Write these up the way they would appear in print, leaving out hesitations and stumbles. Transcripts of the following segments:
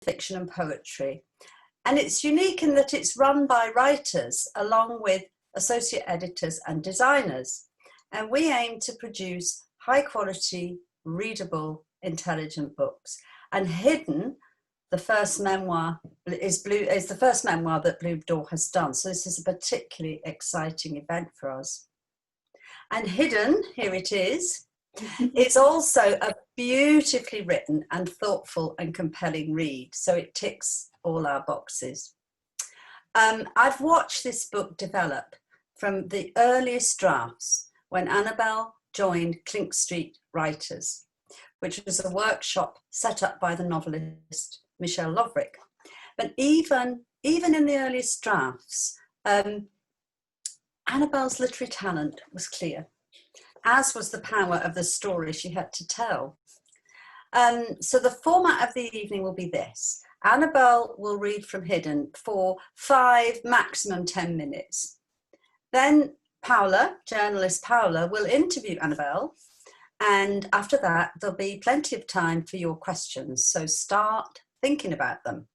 fiction and poetry. And it's unique in that it's run by writers along with associate editors and designers. And we aim to produce high quality, readable, intelligent books. And Hidden, the first memoir, is the first memoir that Blue Door has done. So this is a particularly exciting event for us. And Hidden, here it is. It's also a beautifully written and thoughtful and compelling read. So it ticks all our boxes. I've watched this book develop from the earliest drafts when Annabel joined Clink Street Writers, which was a workshop set up by the novelist Michelle Loverick. But even in the earliest drafts, Annabel's literary talent was clear, as was the power of the story she had to tell. So the format of the evening will be this. Annabel will read from Hidden for 5, maximum 10 minutes. Then Paula, journalist Paula, will interview Annabel. And after that, there'll be plenty of time for your questions. So start thinking about them.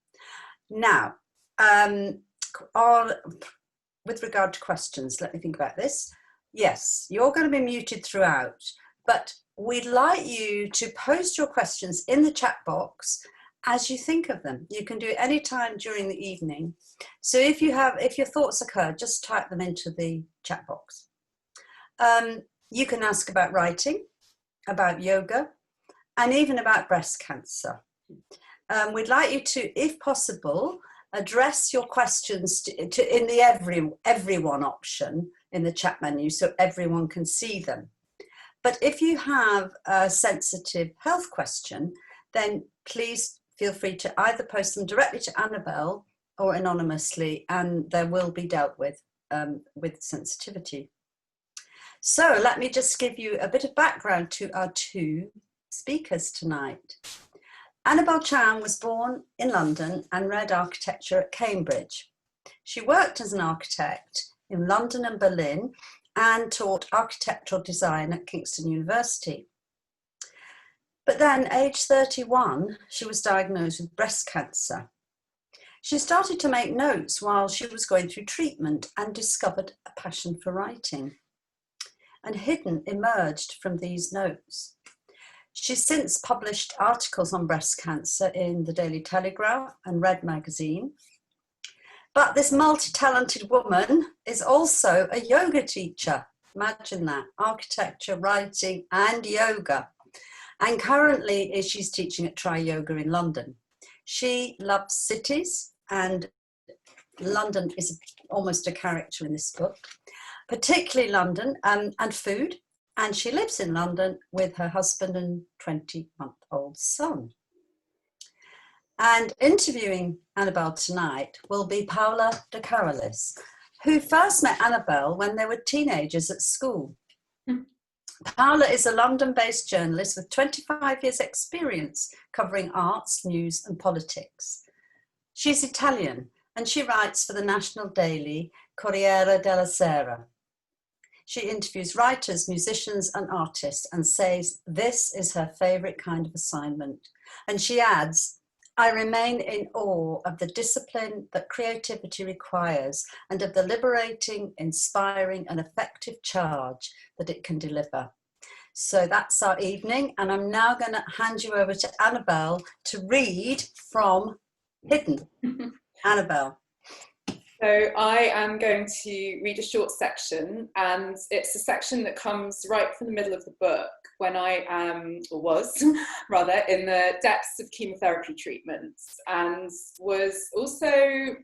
Now, with regard to questions, let me think about this. Yes, you're going to be muted throughout, but we'd like you to post your questions in the chat box as you think of them. You can do it any time during the evening. So if your thoughts occur, just type them into the chat box. You can ask about writing, about yoga, and even about breast cancer. We'd like you to, if possible, address your questions in the everyone option in the chat menu so everyone can see them. But if you have a sensitive health question, then please feel free to either post them directly to Annabel or anonymously, and they will be dealt with sensitivity. So let me just give you a bit of background to our 2 speakers tonight. Annabel Chown was born in London and read architecture at Cambridge. She worked as an architect in London and Berlin and taught architectural design at Kingston University. But then, age 31, she was diagnosed with breast cancer. She started to make notes while she was going through treatment and discovered a passion for writing. And Hidden emerged from these notes. She's since published articles on breast cancer in the Daily Telegraph and Red magazine. But this multi-talented woman is also a yoga teacher. Imagine that, architecture, writing, and yoga. And currently she's teaching at Tri Yoga in London. She loves cities, and London is almost a character in this book, particularly London and food. And she lives in London with her husband and 20-month-old son. And interviewing Annabel tonight will be Paula de Carolis, who first met Annabel when they were teenagers at school. Paula is a London-based journalist with 25 years' experience covering arts, news, and politics. She's Italian, and she writes for the national daily Corriere della Sera. She interviews writers, musicians, and artists and says this is her favourite kind of assignment. And she adds, I remain in awe of the discipline that creativity requires and of the liberating, inspiring, and effective charge that it can deliver. So that's our evening, and I'm now going to hand you over to Annabel to read from Hidden. Annabel. So I am going to read a short section, and it's a section that comes right from the middle of the book when I am, or was rather, in the depths of chemotherapy treatments, and was also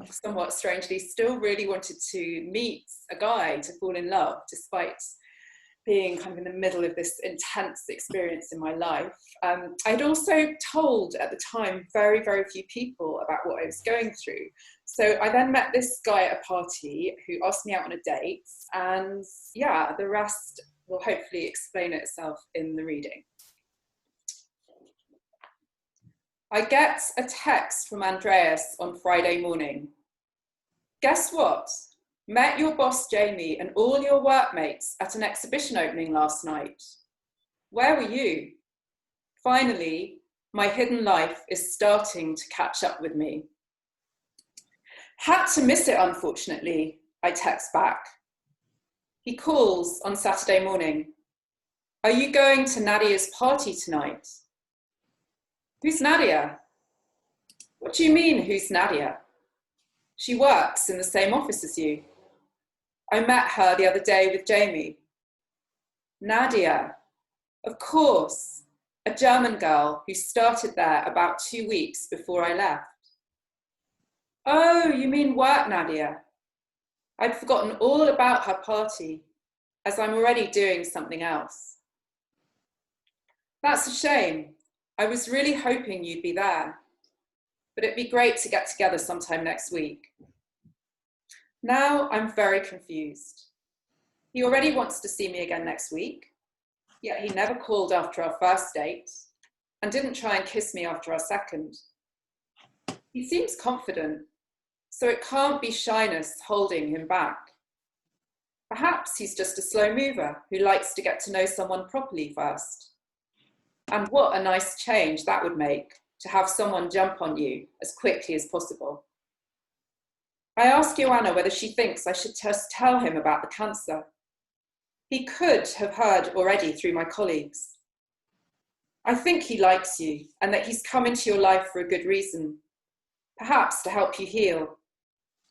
somewhat strangely still really wanted to meet a guy to fall in love despite being kind of in the middle of this intense experience in my life. I'd also told at the time very, very few people about what I was going through. So I then met this guy at a party who asked me out on a date, and yeah, the rest will hopefully explain itself in the reading. I get a text from Andreas on Friday morning. Guess what? Met your boss Jamie and all your workmates at an exhibition opening last night. Where were you? Finally, My hidden life is starting to catch up with me. Had to miss it, unfortunately, I text back. He calls on Saturday morning. Are you going to Nadia's party tonight? Who's Nadia? What do you mean, who's Nadia? She works in the same office as you. I met her the other day with Jamie. Nadia, of course, a German girl who started there about 2 weeks before I left. Oh, you mean work Nadia? I'd forgotten all about her party, as I'm already doing something else. That's a shame. I was really hoping you'd be there, but it'd be great to get together sometime next week. Now I'm very confused. He already wants to see me again next week, yet he never called after our first date and didn't try and kiss me after our second. He seems confident, so it can't be shyness holding him back. Perhaps he's just a slow mover who likes to get to know someone properly first. And what a nice change that would make, to have someone jump on you as quickly as possible. I asked Joanna whether she thinks I should just tell him about the cancer. He could have heard already through my colleagues. I think he likes you and that he's come into your life for a good reason, perhaps to help you heal.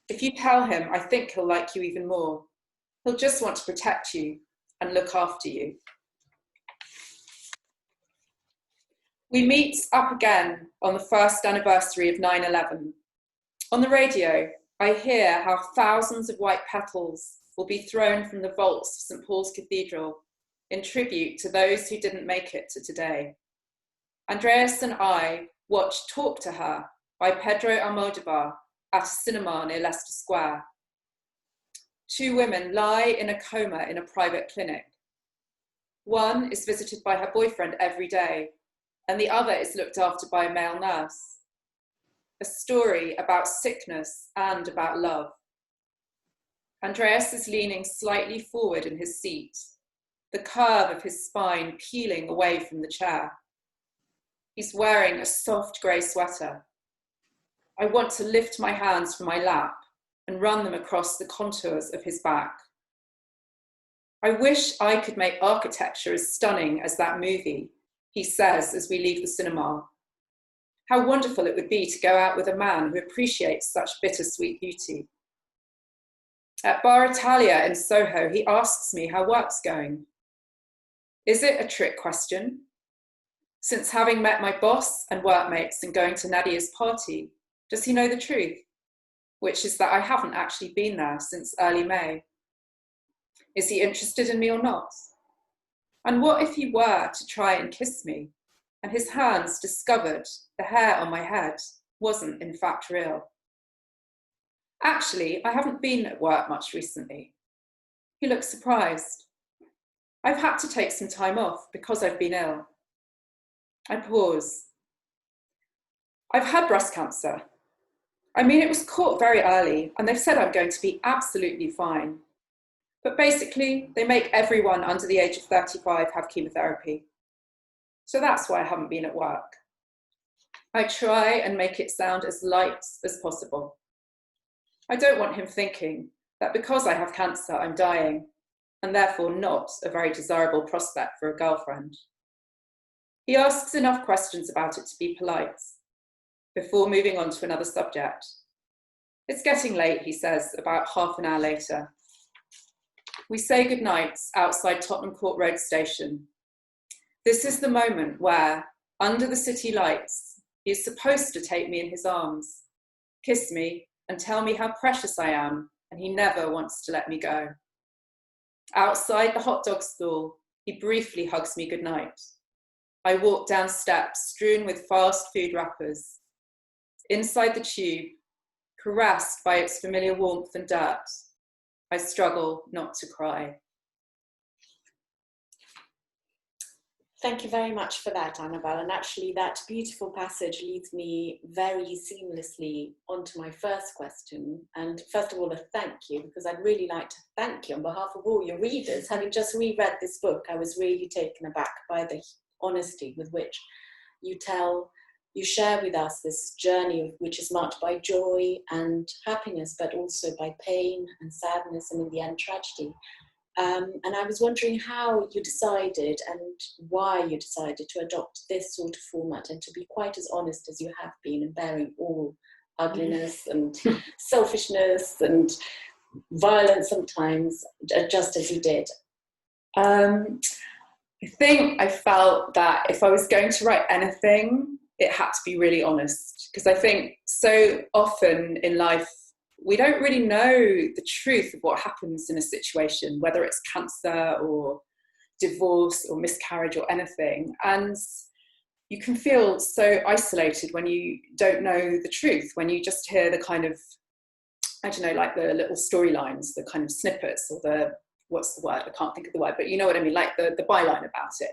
If you tell him, I think he'll like you even more. He'll just want to protect you and look after you. We meet up again on the first anniversary of 9/11. On the radio, I hear how thousands of white petals will be thrown from the vaults of St. Paul's Cathedral in tribute to those who didn't make it to today. Andreas and I watched Talk to Her by Pedro Almodovar at a cinema near Leicester Square. 2 women lie in a coma in a private clinic. One is visited by her boyfriend every day, and the other is looked after by a male nurse. A story about sickness and about love. Andreas is leaning slightly forward in his seat, the curve of his spine peeling away from the chair. He's wearing a soft grey sweater. I want to lift my hands from my lap and run them across the contours of his back. I wish I could make architecture as stunning as that movie, he says as we leave the cinema. How wonderful it would be to go out with a man who appreciates such bittersweet beauty. At Bar Italia in Soho, he asks me how work's going. Is it a trick question? Since having met my boss and workmates and going to Nadia's party, does he know the truth? Which is that I haven't actually been there since early May. Is he interested in me or not? And what if he were to try and kiss me, and his hands discovered the hair on my head wasn't in fact real? Actually, I haven't been at work much recently. He looks surprised. I've had to take some time off because I've been ill. I pause. I've had breast cancer. I mean, it was caught very early, and they've said I'm going to be absolutely fine. But basically, they make everyone under the age of 35 have chemotherapy. So that's why I haven't been at work. I try and make it sound as light as possible. I don't want him thinking that because I have cancer, I'm dying, and therefore not a very desirable prospect for a girlfriend. He asks enough questions about it to be polite, before moving on to another subject. It's getting late, he says, about half an hour later. We say goodnight outside Tottenham Court Road Station. This is the moment where, under the city lights, he is supposed to take me in his arms, kiss me, and tell me how precious I am, and he never wants to let me go. Outside the hot dog stall, he briefly hugs me goodnight. I walk down steps strewn with fast food wrappers. Inside the tube, caressed by its familiar warmth and dirt, I struggle not to cry. Thank you very much for that, Annabel. And actually that beautiful passage leads me very seamlessly onto my first question. And first of all, a thank you, because I'd really like to thank you on behalf of all your readers. Having just reread this book, I was really taken aback by the honesty with which you tell you share with us this journey which is marked by joy and happiness, but also by pain and sadness, and in the end, tragedy. And I was wondering how you decided and why you decided to adopt this sort of format and to be quite as honest as you have been in bearing all ugliness and selfishness and violence sometimes, just as you did. I think I felt that if I was going to write anything, it had to be really honest, because I think so often in life we don't really know the truth of what happens in a situation, whether it's cancer or divorce or miscarriage or anything. And you can feel so isolated when you don't know the truth, when you just hear the kind of, I don't know, like the little storylines, the kind of snippets, or the, what's the word? I can't think of the word, but you know what I mean, like the byline about it.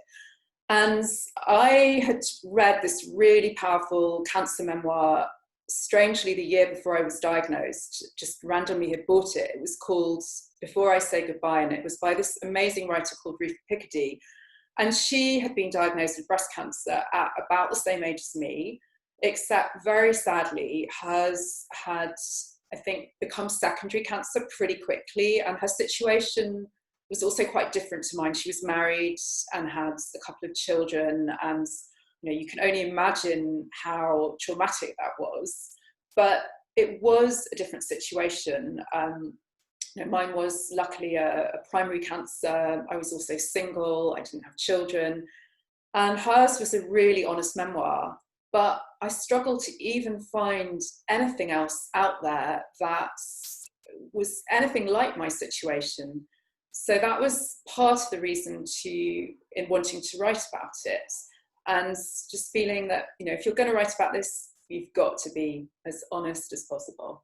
And I had read this really powerful cancer memoir, strangely the year before I was diagnosed, just randomly had bought it. It was called Before I Say Goodbye, and it was by this amazing writer called Ruth Picardy. And she had been diagnosed with breast cancer at about the same age as me, except very sadly has had, I think, become secondary cancer pretty quickly. And her situation was also quite different to mine. She was married and had a couple of children, and you know, you can only imagine how traumatic that was. But it was a different situation. You know, mine was luckily a primary cancer. I was also single. I didn't have children. And hers was a really honest memoir. But I struggled to even find anything else out there that was anything like my situation. So that was part of the reason in wanting to write about it. And just feeling that, you know, if you're going to write about this, you've got to be as honest as possible.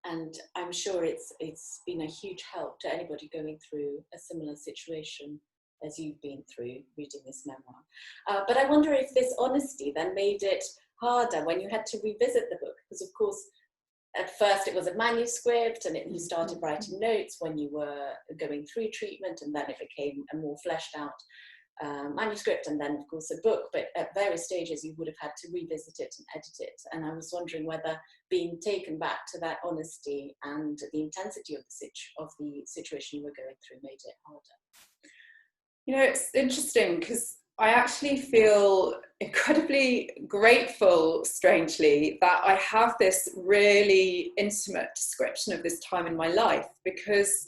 And I'm sure it's been a huge help to anybody going through a similar situation as you've been through reading this memoir. But I wonder if this honesty then made it harder when you had to revisit the book, because of course, at first it was a manuscript, and you started writing notes when you were going through treatment, and then it became a more fleshed out manuscript, and then of course a book. But at various stages you would have had to revisit it and edit it, and I was wondering whether being taken back to that honesty and the intensity of the situation you were going through made it harder. You know, it's interesting because I actually feel incredibly grateful, strangely, that I have this really intimate description of this time in my life, because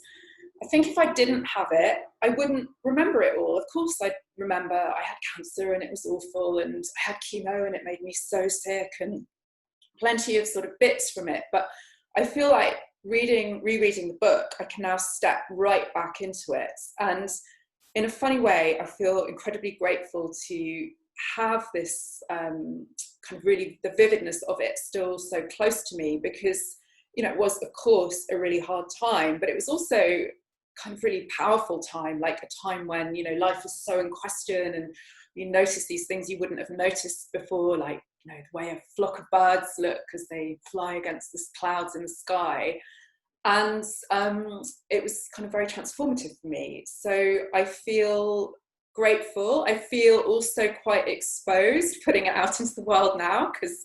I think if I didn't have it, I wouldn't remember it all. Of course, I remember I had cancer and it was awful, and I had chemo and it made me so sick, and plenty of sort of bits from it. But I feel like rereading the book, I can now step right back into it. And in a funny way, I feel incredibly grateful to have this kind of really, the vividness of it still so close to me, because, you know, it was, of course, a really hard time, but it was also kind of really powerful time, like a time when, you know, life is so in question, and you notice these things you wouldn't have noticed before, like, you know, the way a flock of birds look as they fly against the clouds in the sky. And it was kind of very transformative for me. So I feel grateful. I feel also quite exposed putting it out into the world now, because,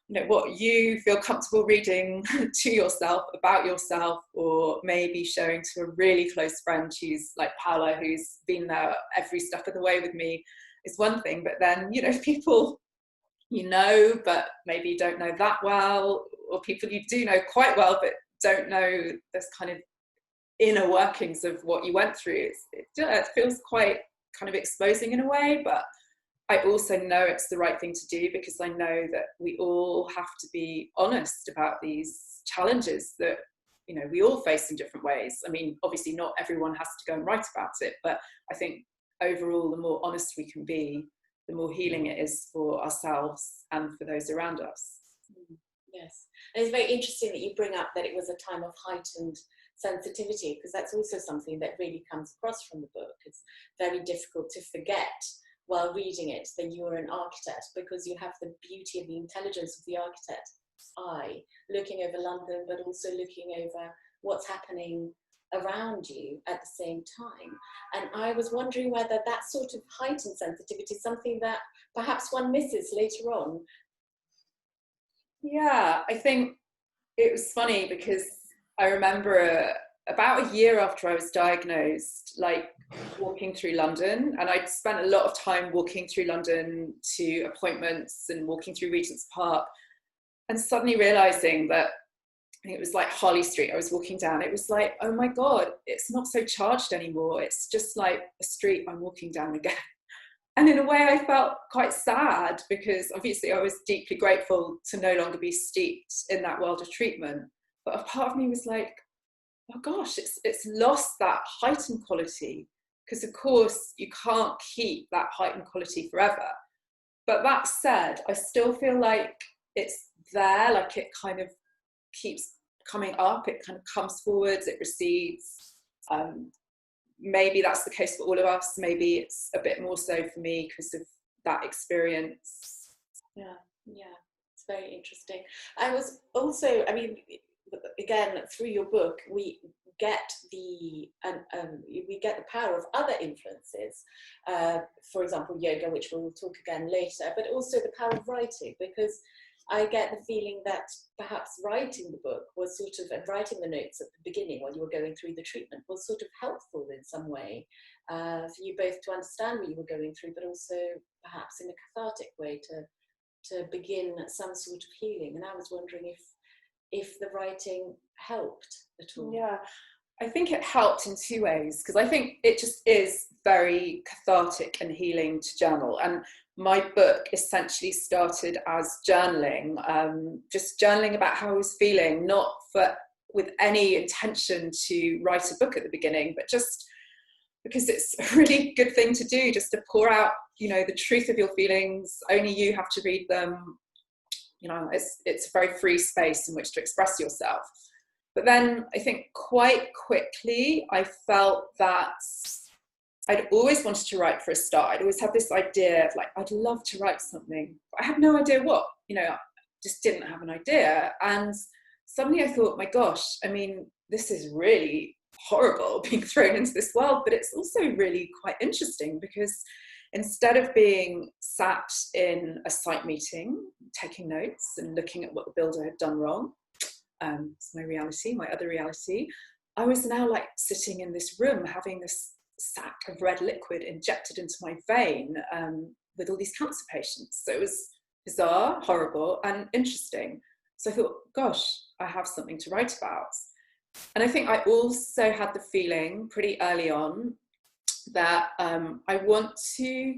you know, what you feel comfortable reading to yourself about yourself, or maybe showing to a really close friend who's like Paula, who's been there every step of the way with me, is one thing. But then, you know, people you know but maybe don't know that well, or people you do know quite well but don't know this kind of inner workings of what you went through, it feels quite kind of exposing in a way. But I also know it's the right thing to do, because I know that we all have to be honest about these challenges that, you know, we all face in different ways. I mean, obviously not everyone has to go and write about it, but I think overall the more honest we can be, the more healing it is for ourselves and for those around us. Yes, and it's very interesting that you bring up that it was a time of heightened sensitivity, because that's also something that really comes across from the book. It's very difficult to forget while reading it that you're an architect, because you have the beauty and the intelligence of the architect's eye looking over London, but also looking over what's happening around you at the same time. And I was wondering whether that sort of heightened sensitivity is something that perhaps one misses later on? Yeah, I think it was funny because I remember about a year after I was diagnosed, like walking through London, and I'd spent a lot of time walking through London to appointments and walking through Regent's Park, and suddenly realizing that, I think it was like Harley Street I was walking down, it was like, oh my God, it's not so charged anymore. It's just like a street I'm walking down again. And in a way I felt quite sad, because obviously I was deeply grateful to no longer be steeped in that world of treatment. But a part of me was like, oh gosh, it's lost that heightened quality, because of course you can't keep that heightened quality forever. But that said, I still feel like it's there, like it kind of keeps coming up, it kind of comes forwards, it recedes. Maybe that's the case for all of us. Maybe it's a bit more so for me because of that experience. Yeah, it's very interesting. I was also, I mean, again, through your book, we get the power of other influences. For example, yoga, which we'll talk again later, but also the power of writing, because I get the feeling that perhaps writing the book was sort of, and writing the notes at the beginning while you were going through the treatment was sort of helpful in some way for you both to understand what you were going through, but also perhaps in a cathartic way to begin some sort of healing. And I was wondering if the writing helped at all. Yeah, I think it helped in two ways, because I think it just is very cathartic and healing to journal. And my book essentially started as journaling, just journaling about how I was feeling, not with any intention to write a book at the beginning, but just because it's a really good thing to do, just to pour out, the truth of your feelings. Only you have to read them. It's a very free space in which to express yourself. But then I think quite quickly I felt that I'd always wanted to write for a start. I'd always had this idea of like, I'd love to write something, but I had no idea what, I just didn't have an idea. And suddenly I thought, my gosh, I mean, this is really horrible being thrown into this world, but it's also really quite interesting, because instead of being sat in a site meeting, taking notes and looking at what the builder had done wrong, it's my reality, my other reality, I was now like sitting in this room having this sack of red liquid injected into my vein with all these cancer patients. So it was bizarre, horrible, and interesting. So I thought, gosh, I have something to write about. And I think I also had the feeling pretty early on that I want to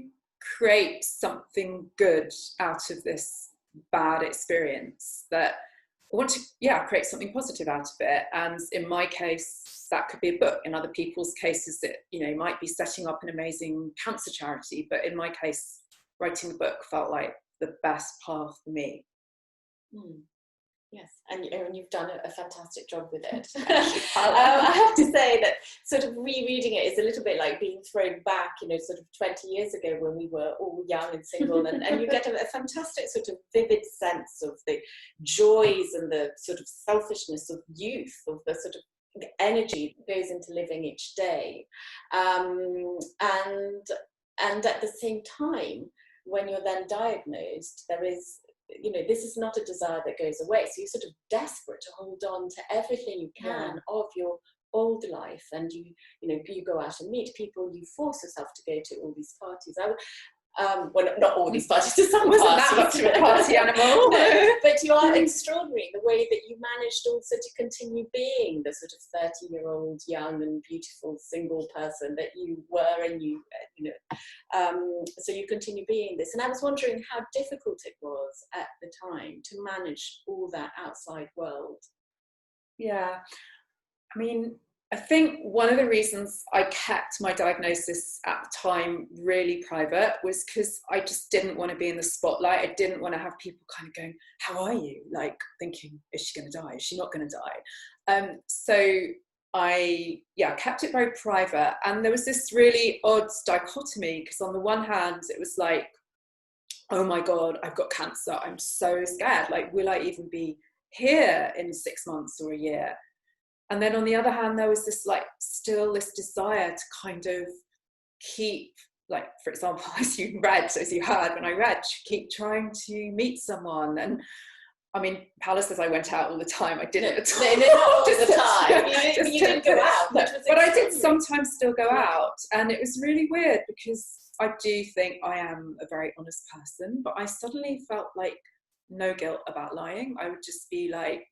create something good out of this bad experience, that I want to, create something positive out of it. And in my case, that could be a book. In other people's cases, it might be setting up an amazing cancer charity. But in my case, writing the book felt like the best path for me. Yes, and you've done a fantastic job with it. I have to say that sort of rereading it is a little bit like being thrown back, sort of 20 years ago when we were all young and single, and you get a fantastic sort of vivid sense of the joys and the sort of selfishness of youth, of the sort of energy that goes into living each day. And at the same time, when you're then diagnosed, there is, this is not a desire that goes away. So you're sort of desperate to hold on to everything you can of your old life, and you go out and meet people. You force yourself to go to all these parties. Well, not all these parties, to some wasn't parties. That much of a party animal. No, but you are extraordinary in the way that you managed also to continue being the sort of 30-year-old young and beautiful single person that you were, and so you continue being this. And I was wondering how difficult it was at the time to manage all that outside world. Yeah, I mean, I think one of the reasons I kept my diagnosis at the time really private was because I just didn't want to be in the spotlight. I didn't want to have people kind of going, how are you? Like thinking, is she going to die? Is she not going to die? So I kept it very private. And there was this really odd dichotomy, because on the one hand, it was like, oh my God, I've got cancer. I'm so scared. Like, will I even be here in 6 months or a year? And then on the other hand, there was this like still this desire to kind of keep like, for example, as you heard when I read, keep trying to meet someone. And I mean, Paula says I went out all the time. I didn't at all. No, not all the time. You didn't go out. But I did sometimes still go out. And it was really weird because I do think I am a very honest person, but I suddenly felt like no guilt about lying. I would just be like,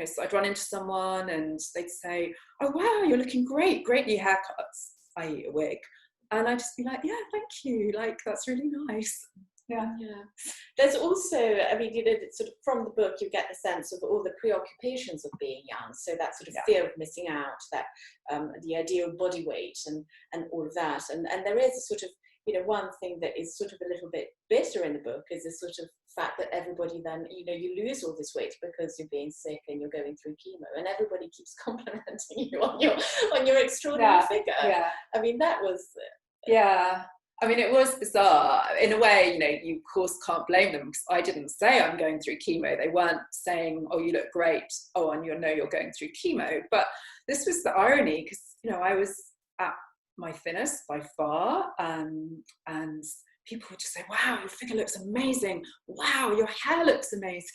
so I'd run into someone and they'd say, oh, wow, you're looking great new haircuts, i.e. a wig. And I'd just be like, yeah, thank you, like, that's really nice. Yeah. There's also, I mean, sort of from the book, you get the sense of all the preoccupations of being young. So that sort of fear of missing out, that the idea of body weight and all of that. And there is a sort of, one thing that is sort of a little bit bitter in the book is the sort of fact that everybody then, you lose all this weight because you're being sick and you're going through chemo, and everybody keeps complimenting you on your extraordinary figure. Yeah. I mean, that was... I mean, it was bizarre. In a way, you of course can't blame them, because I didn't say I'm going through chemo. They weren't saying, oh, you look great. Oh, and you're going through chemo. But this was the irony, because, I was at my thinnest by far, and people would just say, wow, your figure looks amazing. Wow, your hair looks amazing.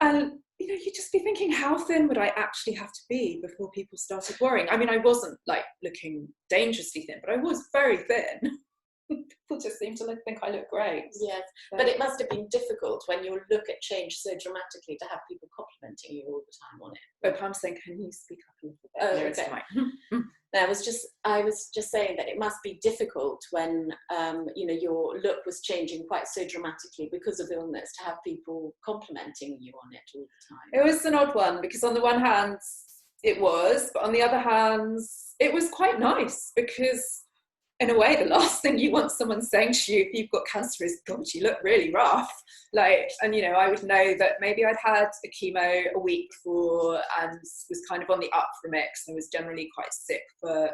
And you'd just be thinking, how thin would I actually have to be before people started worrying? I mean, I wasn't like looking dangerously thin, but I was very thin. People just seem to think I look great. Yes, but it must have been difficult when you look at change so dramatically to have people complimenting you all the time on it. But I'm saying, can you speak up a little bit? Oh, okay. I was just saying that it must be difficult when your look was changing quite so dramatically because of illness, to have people complimenting you on it all the time. It was an odd one, because on the one hand it was, but on the other hand it was quite nice, because in a way the last thing you want someone saying to you if you've got cancer is, God, you look really rough. Like, and I would know that maybe I'd had a chemo a week before and was kind of on the up from it, because I was generally quite sick for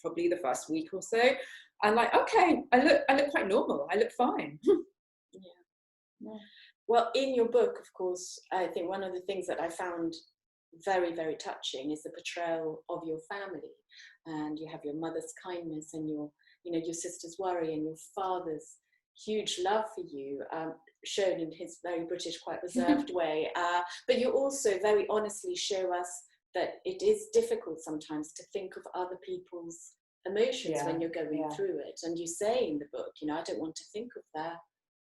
probably the first week or so. And like, okay, I look quite normal. I look fine. Yeah. Well, in your book, of course, I think one of the things that I found very, very touching is the portrayal of your family. And you have your mother's kindness and your sister's worry and your father's huge love for you, shown in his very British, quite reserved way. But you also very honestly show us that it is difficult sometimes to think of other people's emotions when you're going through it. And you say in the book, I don't want to think of their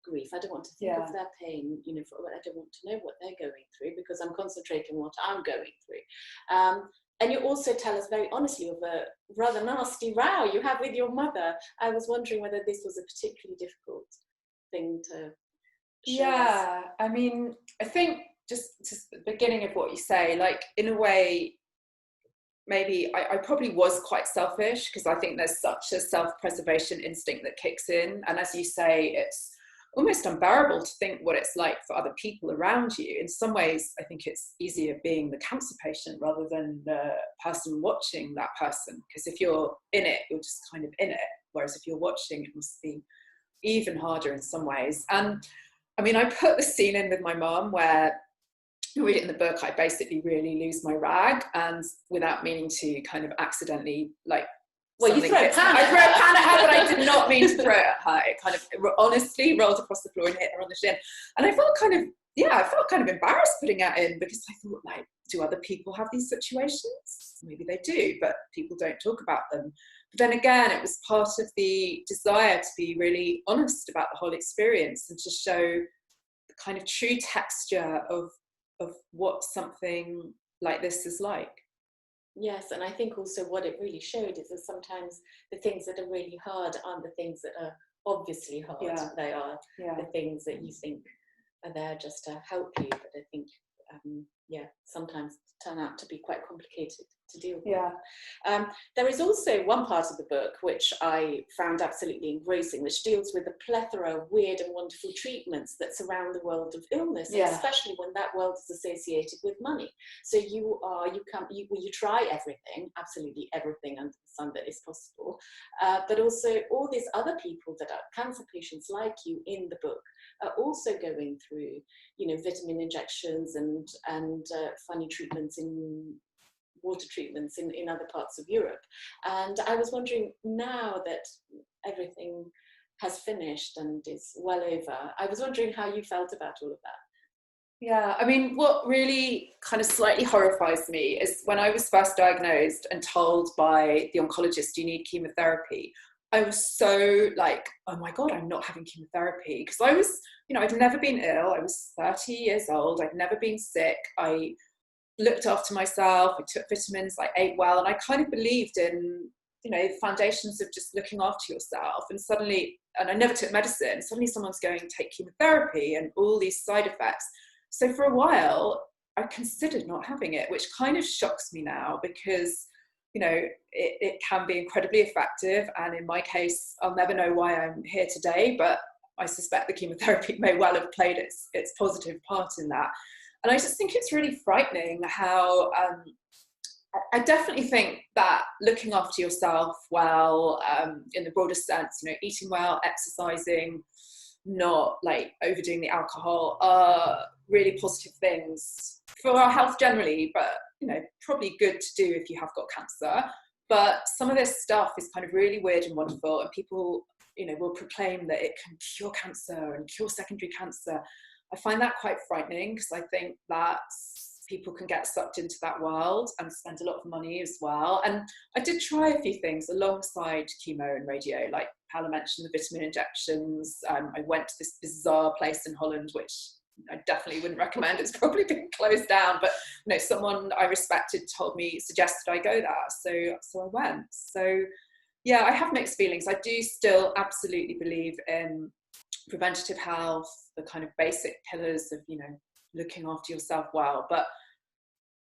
grief. I don't want to think of their pain. I don't want to know what they're going through, because I'm concentrating on what I'm going through. And you also tell us very honestly of a rather nasty row you have with your mother. I was wondering whether this was a particularly difficult thing to show us. I mean, I think just the beginning of what you say, like, in a way, maybe I probably was quite selfish, because I think there's such a self-preservation instinct that kicks in. And as you say, it's almost unbearable to think what it's like for other people around you. In some ways, I think it's easier being the cancer patient rather than the person watching that person, because if you're in it, you're just kind of in it. Whereas if you're watching, it must be even harder in some ways. And I mean, I put the scene in with my mum where, you read it in the book, I basically really lose my rag, and without meaning to, kind of accidentally, like, well, you throw a pan I threw a pan at her, but I did not mean to throw it at her. It kind of honestly rolled across the floor and hit her on the shin. And I felt kind of embarrassed putting that in, because I thought, like, do other people have these situations? Maybe they do, but people don't talk about them. But then again, it was part of the desire to be really honest about the whole experience and to show the kind of true texture of what something like this is like. Yes, and I think also what it really showed is that sometimes the things that are really hard aren't the things that are obviously hard. They are the things that you think are there just to help you, but I think sometimes turn out to be quite complicated to deal with. There is also one part of the book which I found absolutely engrossing, which deals with the plethora of weird and wonderful treatments that surround the world of illness, especially when that world is associated with money. So you try everything, absolutely everything under the sun that is possible, but also all these other people that are cancer patients like you in the book are also going through, vitamin injections and funny treatments in water treatments in other parts of Europe. And I was wondering, now that everything has finished and is well over. I was wondering how you felt about all of that. Yeah, I mean, what really kind of slightly horrifies me is when I was first diagnosed and told by the oncologist you need chemotherapy, I was so like, oh my God, I'm not having chemotherapy. Because I was, I'd never been ill. I was 30 years old. I'd never been sick. I looked after myself. I took vitamins. I ate well. And I kind of believed in, the foundations of just looking after yourself. And suddenly, and I never took medicine. Suddenly someone's going to take chemotherapy and all these side effects. So for a while, I considered not having it, which kind of shocks me now because, it can be incredibly effective. And in my case, I'll never know why I'm here today, but I suspect the chemotherapy may well have played its positive part in that. And I just think it's really frightening how, I definitely think that looking after yourself well, in the broader sense, eating well, exercising, not like overdoing the alcohol, are really positive things for our health generally, but probably good to do if you have got cancer. But some of this stuff is kind of really weird and wonderful, and people will proclaim that it can cure cancer and cure secondary cancer. I find that quite frightening because I think that people can get sucked into that world and spend a lot of money as well. And I did try a few things alongside chemo and radio, like Paula mentioned, the vitamin injections. I went to this bizarre place in Holland, which I definitely wouldn't recommend. It's probably been closed down, but someone I respected suggested I go there. So I went. So yeah, I have mixed feelings. I do still absolutely believe in preventative health, the kind of basic pillars of, looking after yourself well, but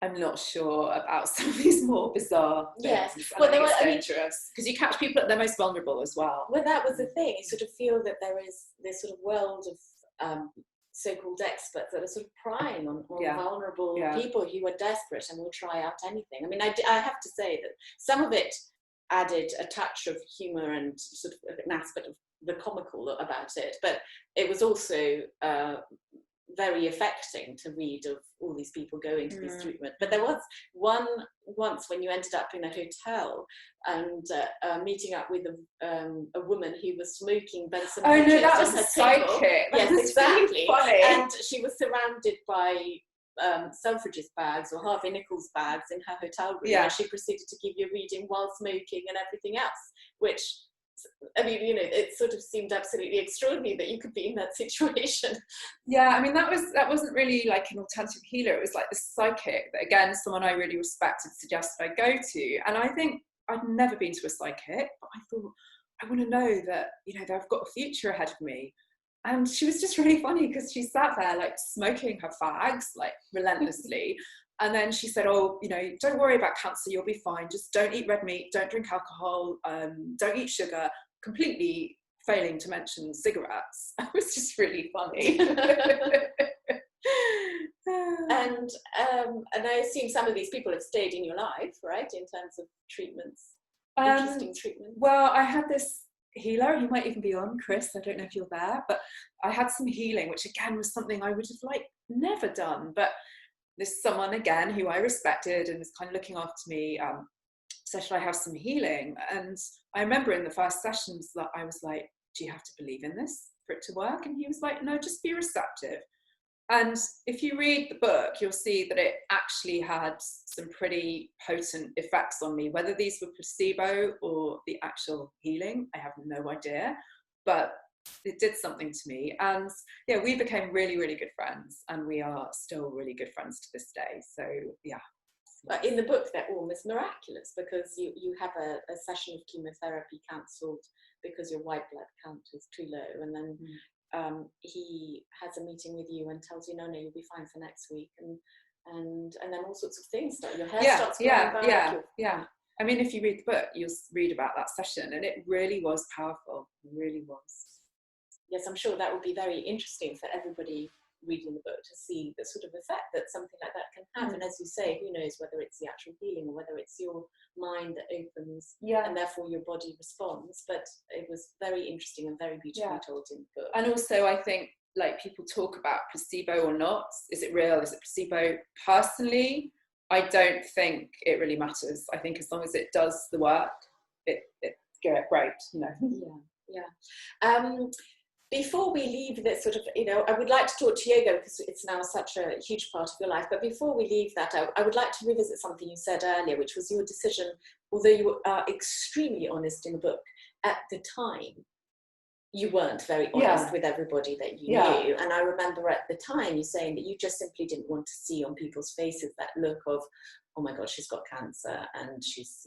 I'm not sure about some of these more bizarre things. Yes, well, it's dangerous because you catch people at their most vulnerable as well. Well, that was the thing. You sort of feel that there is this sort of world of so-called experts that are sort of prying on vulnerable people who are desperate and will try out anything. I mean, I have to say that some of it added a touch of humour and sort of an aspect of the comical about it, but it was also very affecting to read of all these people going to this treatment. But there was once when you ended up in a hotel and meeting up with a woman who was smoking Benson. Oh no, that was a psychic. Yes, exactly. Funny. And she was surrounded by Selfridges bags or Harvey Nichols bags in her hotel room. Yeah. And she proceeded to give you a reading while smoking and everything else, which, I mean, it sort of seemed absolutely extraordinary that you could be in that situation. Yeah, I mean, that wasn't really like an alternative healer. It was like the psychic that, again, someone I really respected suggested I go to. And I think I'd never been to a psychic, but I thought, I want to know that, they've got a future ahead of me. And she was just really funny because she sat there like smoking her fags like relentlessly. And then she said, oh, don't worry about cancer, you'll be fine. Just don't eat red meat, don't drink alcohol, don't eat sugar, completely failing to mention cigarettes. It was just really funny. And I assume some of these people have stayed in your life, right, in terms of treatments, interesting treatments. Well, I had this healer, he might even be on, Chris, I don't know if you're there, but I had some healing, which again was something I would have never done, but this someone again who I respected and was kind of looking after me said, should I have some healing? And I remember in the first sessions that I was like, do you have to believe in this for it to work? And he was like, no, just be receptive. And if you read the book, you'll see that it actually had some pretty potent effects on me. Whether these were placebo or the actual healing, I have no idea, but it did something to me. And yeah, we became really, really good friends, and we are still really good friends to this day. So yeah. But in the book, they're almost miraculous because you have a session of chemotherapy cancelled because your white blood count is too low, and then he has a meeting with you and tells you, no, you'll be fine for next week, and then all sorts of things start. Your hair starts growing back. Yeah. I mean, if you read the book, you'll read about that session, and it really was powerful. It really was. Yes, I'm sure that would be very interesting for everybody reading the book to see the sort of effect that something like that can have. And as you say, who knows whether it's the actual healing or whether it's your mind that opens and therefore your body responds. But it was very interesting and very beautifully told in the book. And also, I think, like, people talk about placebo or not. Is it real? Is it placebo? Personally, I don't think it really matters. I think as long as it does the work, it great, you know. Before we leave this sort of, I would like to talk to yoga because it's now such a huge part of your life. But before we leave that, I would like to revisit something you said earlier, which was your decision, although you are extremely honest in the book, at the time, you weren't very honest with everybody that you knew. And I remember at the time you saying that you just simply didn't want to see on people's faces that look of, oh my God, she's got cancer and she's,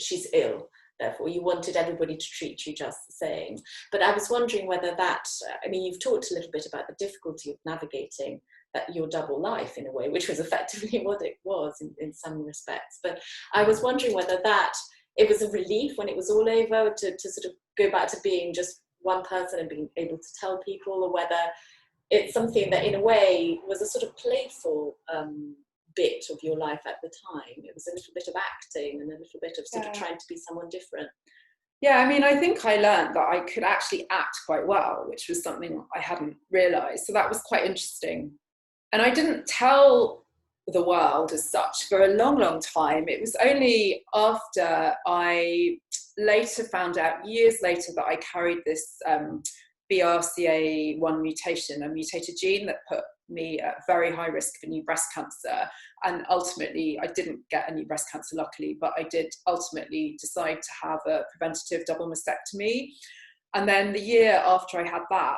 she's ill. Therefore, you wanted everybody to treat you just the same. But I was wondering whether that, you've talked a little bit about the difficulty of navigating your double life in a way, which was effectively what it was in some respects. But I was wondering whether it was a relief when it was all over to sort of go back to being just one person and being able to tell people, or whether it's something that in a way was a sort of playful bit of your life at the time. It was a little bit of acting and a little bit of sort of trying to be someone different. Yeah, I think I learned that I could actually act quite well, which was something I hadn't realised. So that was quite interesting. And I didn't tell the world as such for a long, long time. It was only after I later found out, years later, that I carried this BRCA1 mutation, a mutated gene that put me at very high risk for new breast cancer. And ultimately, I didn't get a new breast cancer, luckily, but I did ultimately decide to have a preventative double mastectomy. And then the year after I had that,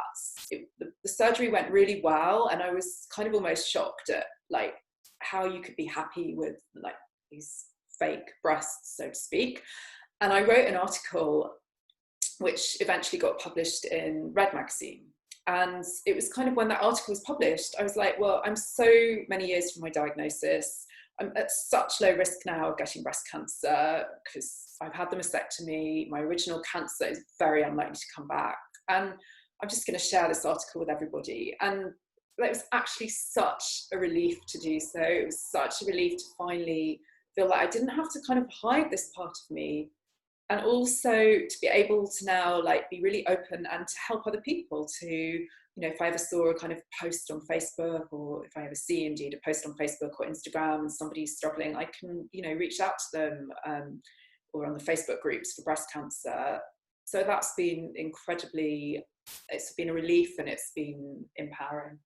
the surgery went really well, and I was kind of almost shocked at how you could be happy with these fake breasts, so to speak. And I wrote an article which eventually got published in Red magazine. And it was kind of when that article was published, I was like, well, I'm so many years from my diagnosis. I'm at such low risk now of getting breast cancer because I've had the mastectomy. My original cancer is very unlikely to come back. And I'm just going to share this article with everybody. And it was actually such a relief to do so. It was such a relief to finally feel like I didn't have to kind of hide this part of me. And also to be able to now be really open and to help other people to, if I ever saw a kind of post on Facebook, or if I ever see indeed a post on Facebook or Instagram and somebody's struggling, I can, reach out to them, or on the Facebook groups for breast cancer. So that's been it's been a relief, and it's been empowering.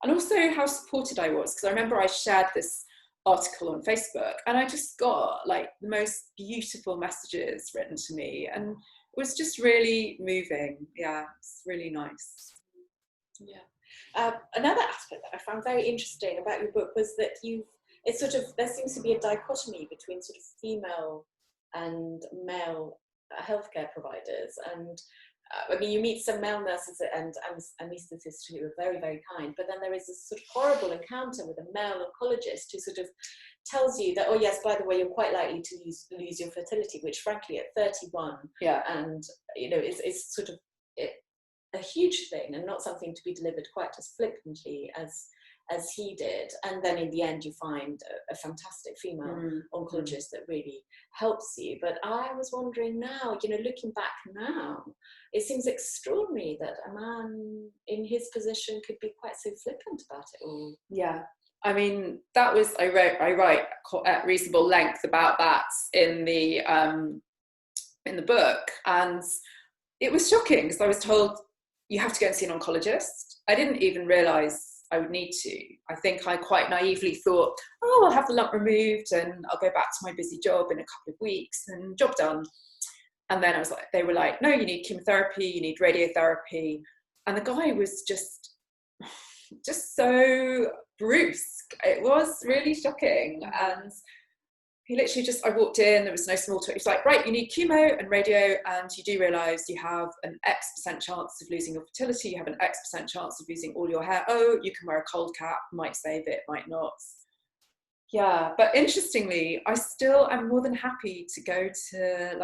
And also how supported I was, because I remember I shared this article on Facebook and I just got the most beautiful messages written to me, and it was just really moving. Yeah, it's really nice. Another aspect that I found very interesting about your book was that there seems to be a dichotomy between sort of female and male healthcare providers, and you meet some male nurses and anaesthetists who are very, very kind, but then there is this sort of horrible encounter with a male oncologist who sort of tells you that, oh yes, by the way, you're quite likely to lose your fertility, which frankly at 31, and is sort of a huge thing, and not something to be delivered quite as flippantly as he did. And then in the end you find a fantastic female oncologist that really helps you. But I was wondering now, looking back now, it seems extraordinary that a man in his position could be quite so flippant about it all. Yeah, that was, I write at reasonable length about that in the book, and it was shocking because I was told you have to go and see an oncologist. I didn't even realise I would need to. I think I quite naively thought, oh, I'll have the lump removed and I'll go back to my busy job in a couple of weeks and job done. And then they were like, no, you need chemotherapy, you need radiotherapy. And the guy was just so brusque. It was really shocking. And he literally I walked in, there was no small talk. He was like, right, you need chemo and radio, and you do realise you have an X% chance of losing your fertility, you have an X% chance of losing all your hair. Oh, you can wear a cold cap, might save it, might not. Yeah, but interestingly, I still am more than happy to go to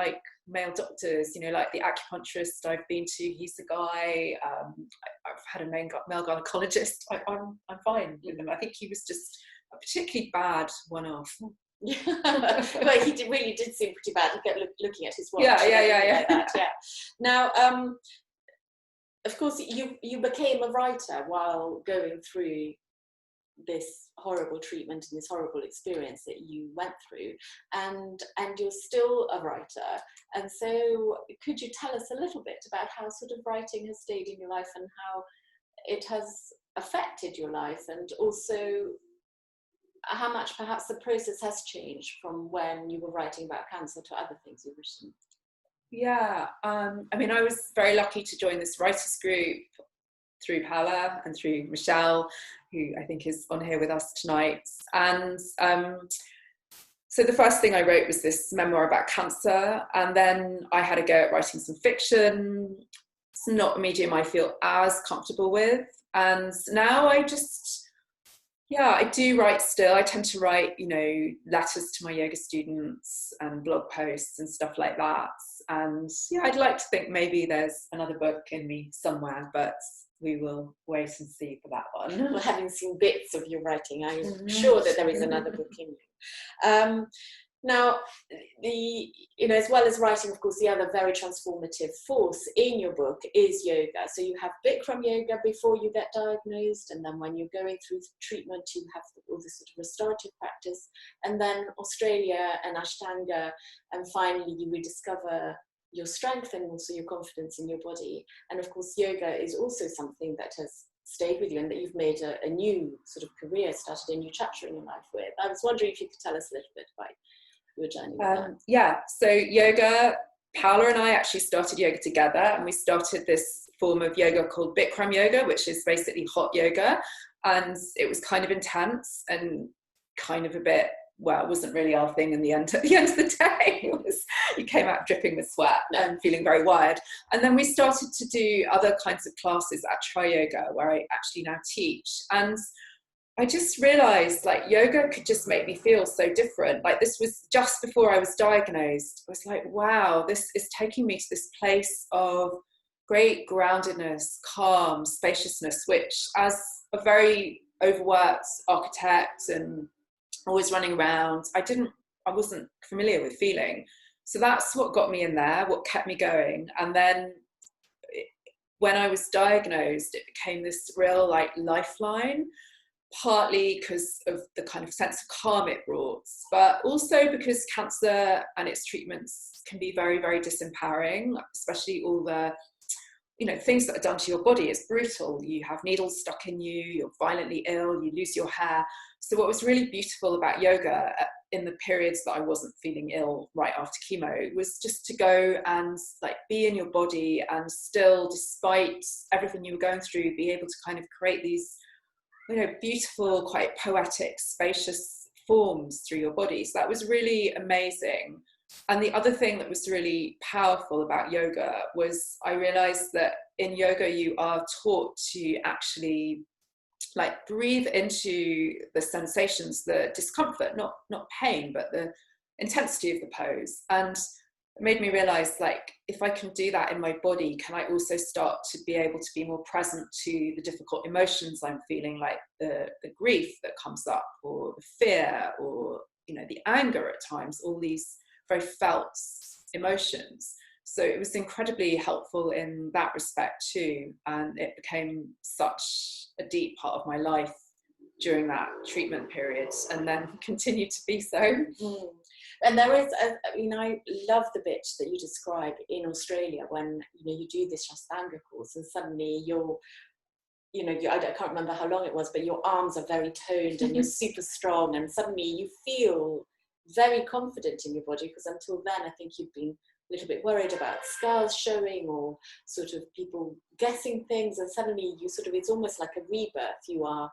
male doctors, the acupuncturist I've been to, he's the guy. I've had a male gynecologist. I'm fine with him. I think he was just a particularly bad one-off. Well, he really did seem pretty bad. He kept looking at his watch. Yeah. Like that, yeah. Now, of course, you became a writer while going through this horrible treatment and this horrible experience that you went through, and you're still a writer. And so could you tell us a little bit about how sort of writing has stayed in your life and how it has affected your life, and also how much perhaps the process has changed from when you were writing about cancer to other things you've written? Yeah, I mean, I was very lucky to join this writers group through Paula and through Michelle, who I think is on here with us tonight. And so the first thing I wrote was this memoir about cancer, and then I had a go at writing some fiction. It's not a medium I feel as comfortable with. And now I do write still. I tend to write, letters to my yoga students and blog posts and stuff like that. And yeah, I'd like to think maybe there's another book in me somewhere, but we will wait and see for that one. Well, having seen bits of your writing, I'm sure that there is another book in you. Now, as well as writing, of course, the other very transformative force in your book is yoga. So you have Bikram yoga before you get diagnosed, and then when you're going through treatment, you have all this sort of restorative practice, and then Australia and Ashtanga, and finally you rediscover your strength and also your confidence in your body. And of course, yoga is also something that has stayed with you and that you've made a new sort of career, started a new chapter in your life with. I was wondering if you could tell us a little bit about your journey with that. Yeah, so yoga, Paula and I actually started yoga together, and we started this form of yoga called Bikram yoga, which is basically hot yoga. And it was kind of intense and kind of a bit, well, it wasn't really our thing in the end. At the end of the day, you came out dripping with sweat and feeling very wired. And then we started to do other kinds of classes at Tri Yoga, where I actually now teach. And I just realized yoga could just make me feel so different. This was just before I was diagnosed. I was like, wow, this is taking me to this place of great groundedness, calm, spaciousness, which as a very overworked architect and always running around, I wasn't familiar with feeling. So that's what got me in there, what kept me going. And then when I was diagnosed, it became this real lifeline, partly because of the kind of sense of calm it brought, but also because cancer and its treatments can be very, very disempowering, especially all the things that are done to your body. Is brutal. You have needles stuck in you, you're violently ill, you lose your hair. So what was really beautiful about yoga in the periods that I wasn't feeling ill right after chemo was just to go and be in your body and still, despite everything you were going through, be able to kind of create these beautiful, quite poetic, spacious forms through your body. So that was really amazing. And the other thing that was really powerful about yoga was I realized that in yoga you are taught to actually breathe into the sensations, the discomfort, not pain, but the intensity of the pose. And it made me realize if I can do that in my body, can I also start to be able to be more present to the difficult emotions I'm feeling, like the grief that comes up, or the fear, or the anger at times, all these very felt emotions. So it was incredibly helpful in that respect too, and it became such a deep part of my life during that treatment period, and then continued to be so. And there is, I love the bit that you describe in Australia when you do this Ashtanga course, and suddenly I can't remember how long it was, but your arms are very toned and you're super strong, and suddenly you feel very confident in your body, because until then I think you've been a little bit worried about scars showing or sort of people guessing things, and suddenly it's almost like a rebirth. You are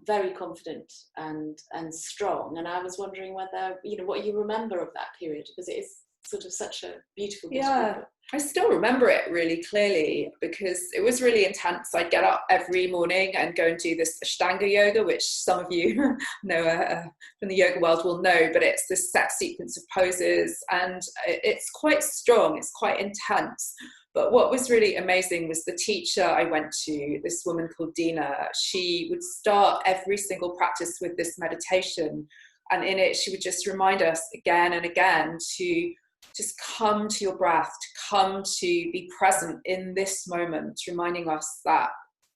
very confident and strong. And I was wondering whether what you remember of that period, because it is sort of such a beautiful book. I still remember it really clearly because it was really intense. I'd get up every morning and go and do this Ashtanga yoga, which some of you know from the yoga world will know, but it's this set sequence of poses, and it's quite strong, it's quite intense. But what was really amazing was the teacher I went to, this woman called Dina. She would start every single practice with this meditation, and in it she would just remind us again and again to just come to your breath, to come to be present in this moment, reminding us that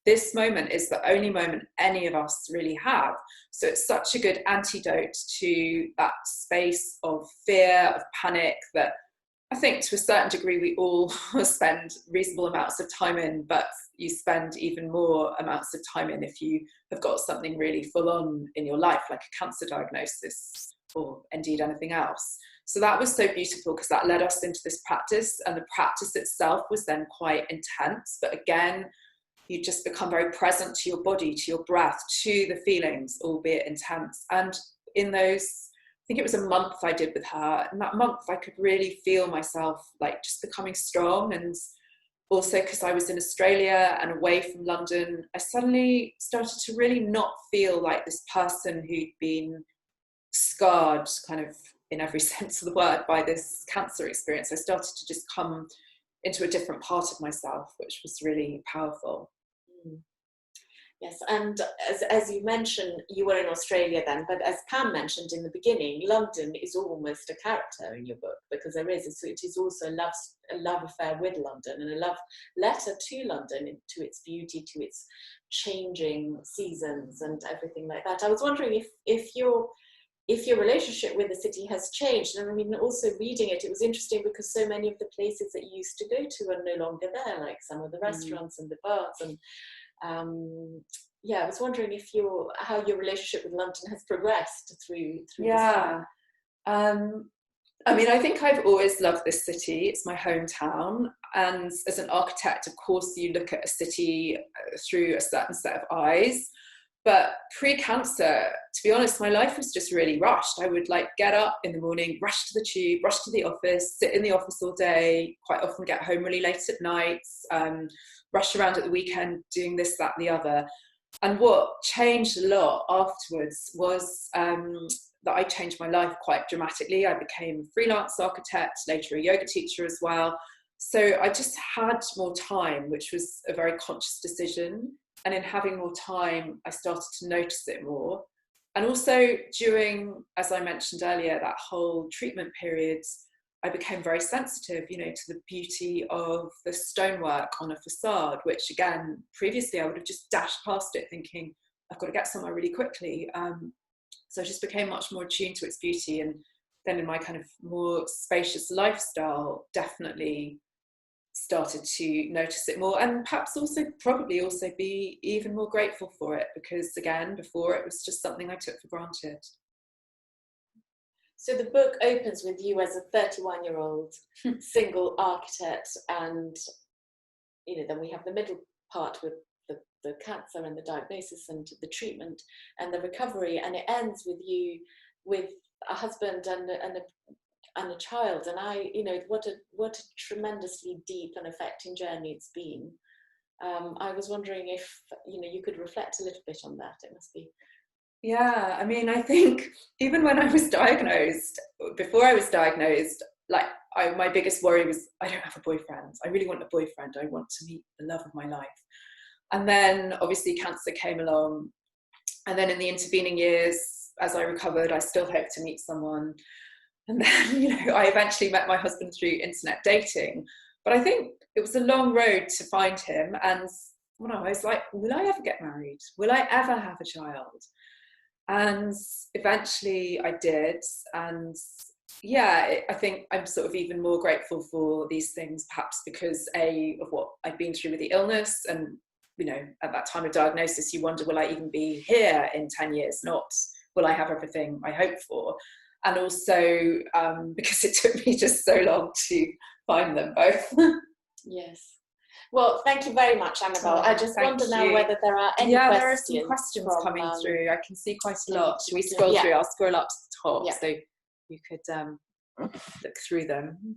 this moment is the only moment any of us really have. So it's such a good antidote to that space of fear, of panic, that I think to a certain degree we all spend reasonable amounts of time in, but you spend even more amounts of time in if you have got something really full on in your life, like a cancer diagnosis or indeed anything else. So that was so beautiful, because that led us into this practice, and the practice itself was then quite intense. But again, you just become very present to your body, to your breath, to the feelings, albeit intense. And in those, I think it was a month I did with her, and that month I could really feel myself like just becoming strong. And also because I was in Australia and away from London, I suddenly started to really not feel like this person who'd been scarred kind of in every sense of the word by this cancer experience. I started to just come into a different part of myself, which was really powerful. Yes, and as you mentioned, you were in Australia then, but as Pam mentioned in the beginning, London is almost a character in your book, because it is also a love affair with London, and a love letter to London, to its beauty, to its changing seasons and everything like that. I was wondering if your relationship with the city has changed. And I mean, also reading it, it was interesting because so many of the places that you used to go to are no longer there, like some of the restaurants and the bars. And I was wondering how your relationship with London has progressed through Yeah. I mean, I think I've always loved this city. It's my hometown. And as an architect, of course, you look at a city through a certain set of eyes. But pre-cancer, to be honest, my life was just really rushed. I would like get up in the morning, rush to the tube, rush to the office, sit in the office all day, quite often get home really late at night, rush around at the weekend doing this, that, and the other. And what changed a lot afterwards was that I changed my life quite dramatically. I became a freelance architect, later a yoga teacher as well. So I just had more time, which was a very conscious decision. And in having more time, I started to notice it more. And also during, as I mentioned earlier, that whole treatment period, I became very sensitive, to the beauty of the stonework on a facade, which again, previously I would have just dashed past it thinking, I've got to get somewhere really quickly. So I just became much more attuned to its beauty. And then in my kind of more spacious lifestyle, definitely started to notice it more, and perhaps probably also be even more grateful for it, because again, before it was just something I took for granted. So the book opens with you as a 31-year-old single architect, and then we have the middle part with the cancer and the diagnosis and the treatment and the recovery, and it ends with you with a husband and a child. And what a tremendously deep and affecting journey it's been. I was wondering if you could reflect a little bit on that. It must be. Yeah, I mean, I think even when I was diagnosed, before I was diagnosed, my biggest worry was, I don't have a boyfriend. I really want a boyfriend. I want to meet the love of my life. And then obviously cancer came along. And then in the intervening years, as I recovered, I still hoped to meet someone. And then, I eventually met my husband through internet dating. But I think it was a long road to find him. And I was like, will I ever get married? Will I ever have a child? And eventually I did. And I think I'm sort of even more grateful for these things, perhaps because of what I've been through with the illness. And, at that time of diagnosis, you wonder, will I even be here in 10 years? Not, will I have everything I hope for? And also because it took me just so long to find them both. Yes. Well, thank you very much, Annabel. I just wonder now whether there are any questions. Yeah, there are some questions coming through. I can see quite a lot. Should we scroll through? I'll scroll up to the top so you could look through them.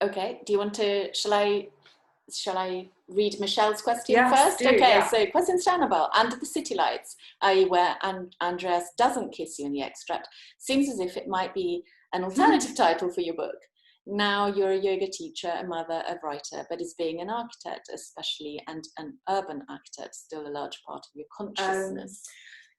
Okay. Do you want to? Shall I read Michelle's question first? Do, okay. Yeah. So, questions to Annabel. Under the city lights, i.e., where Andreas doesn't kiss you in the extract, seems as if it might be an alternative title for your book. Now you're a yoga teacher, a mother, a writer, but is being an architect, especially, and an urban architect, still a large part of your consciousness?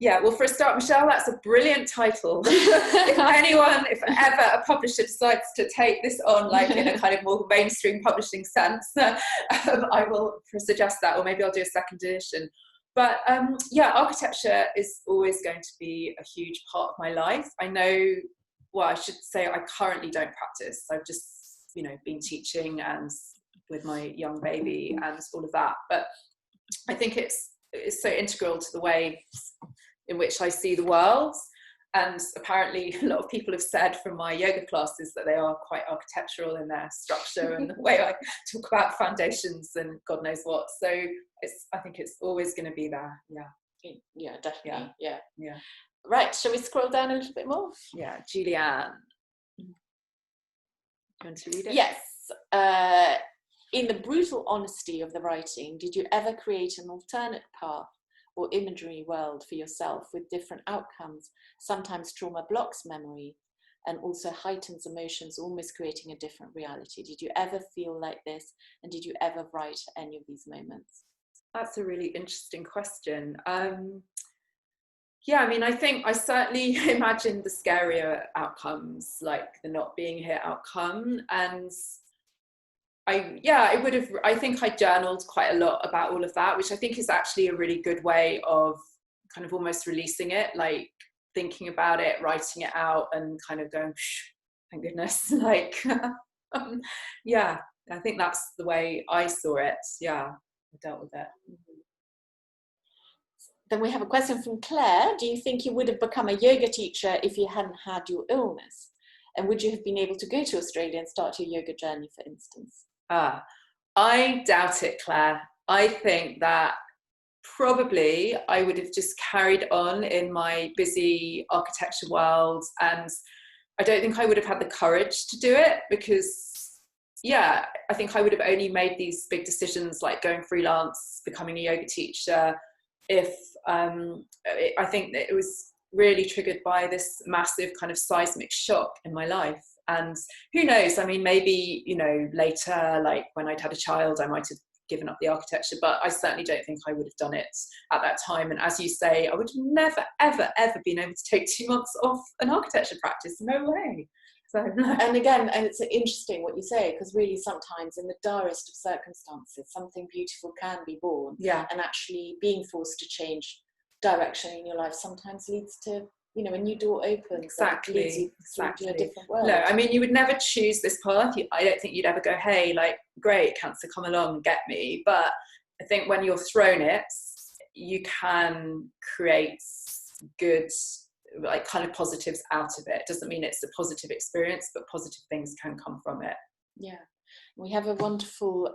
Yeah, well, for a start, Michelle, that's a brilliant title. If ever a publisher decides to take this on, like in a kind of more mainstream publishing sense, I will suggest that, or maybe I'll do a second edition. But yeah, architecture is always going to be a huge part of my life. I know, well, I should say I currently don't practice. I've just, been teaching and with my young baby and all of that. But I think it's so integral to the way in which I see the world. And apparently a lot of people have said from my yoga classes that they are quite architectural in their structure and the way I talk about foundations and God knows what. So I think it's always going to be there. Yeah, definitely. Yeah. Right, shall we scroll down a little bit more? Yeah, Julianne. Do you want to read it? Yes. In the brutal honesty of the writing, did you ever create an alternate path or imagery world for yourself with different outcomes? Sometimes trauma blocks memory and also heightens emotions, almost creating a different reality. Did you ever feel like this? And did you ever write any of these moments? That's a really interesting question. Yeah, I mean, I think I certainly imagined the scarier outcomes, like the not being here outcome. And I think I journaled quite a lot about all of that, which I think is actually a really good way of kind of almost releasing it, like thinking about it, writing it out and kind of going, thank goodness, like, yeah, I think that's the way I saw it. Yeah, I dealt with it. Then we have a question from Claire. Do you think you would have become a yoga teacher if you hadn't had your illness? And would you have been able to go to Australia and start your yoga journey, for instance? I doubt it, Claire. I think that probably I would have just carried on in my busy architecture world, and I don't think I would have had the courage to do it because, yeah, I think I would have only made these big decisions like going freelance, becoming a yoga teacher, if I think that it was really triggered by this massive kind of seismic shock in my life. And who knows, I mean, maybe, later, like when I'd had a child, I might have given up the architecture, but I certainly don't think I would have done it at that time. And as you say, I would have never, ever, ever been able to take 2 months off an architecture practice. No way. So, and again, and it's interesting what you say, because really sometimes in the direst of circumstances, something beautiful can be born. Yeah. And actually being forced to change direction in your life sometimes leads to, a new door opens. Exactly. Leads you to a different world. No, I mean, you would never choose this path. I don't think you'd ever go, hey, like, great, cancer, come along, get me. But I think when you're thrown it, you can create good, like, kind of positives out of it. It doesn't mean it's a positive experience, but positive things can come from it. Yeah. We have a wonderful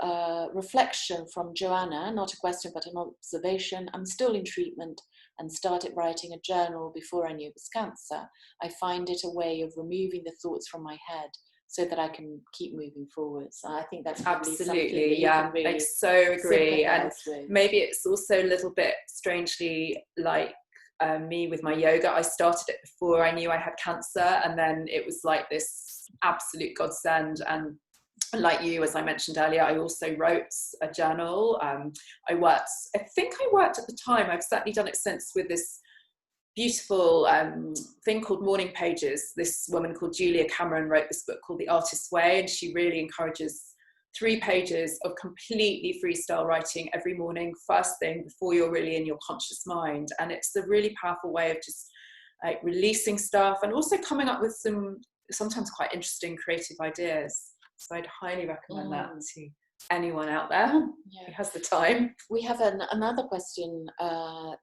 reflection from Joanna, not a question, but an observation. I'm still in treatment and started writing a journal before I knew it was cancer. I find it a way of removing the thoughts from my head so that I can keep moving forwards. I think that's absolutely, yeah, really I so agree. And maybe it's also a little bit strangely like me with my yoga. I started it before I knew I had cancer, and then it was like this absolute godsend. And like you, as I mentioned earlier, I also wrote a journal. I think I worked at the time, I've certainly done it since, with this beautiful thing called Morning Pages. This woman called Julia Cameron wrote this book called The Artist's Way, and she really encourages 3 pages of completely freestyle writing every morning, first thing, before you're really in your conscious mind. And it's a really powerful way of just like releasing stuff and also coming up with some sometimes quite interesting creative ideas. So I'd highly recommend that to anyone out there who has the time. We have another question,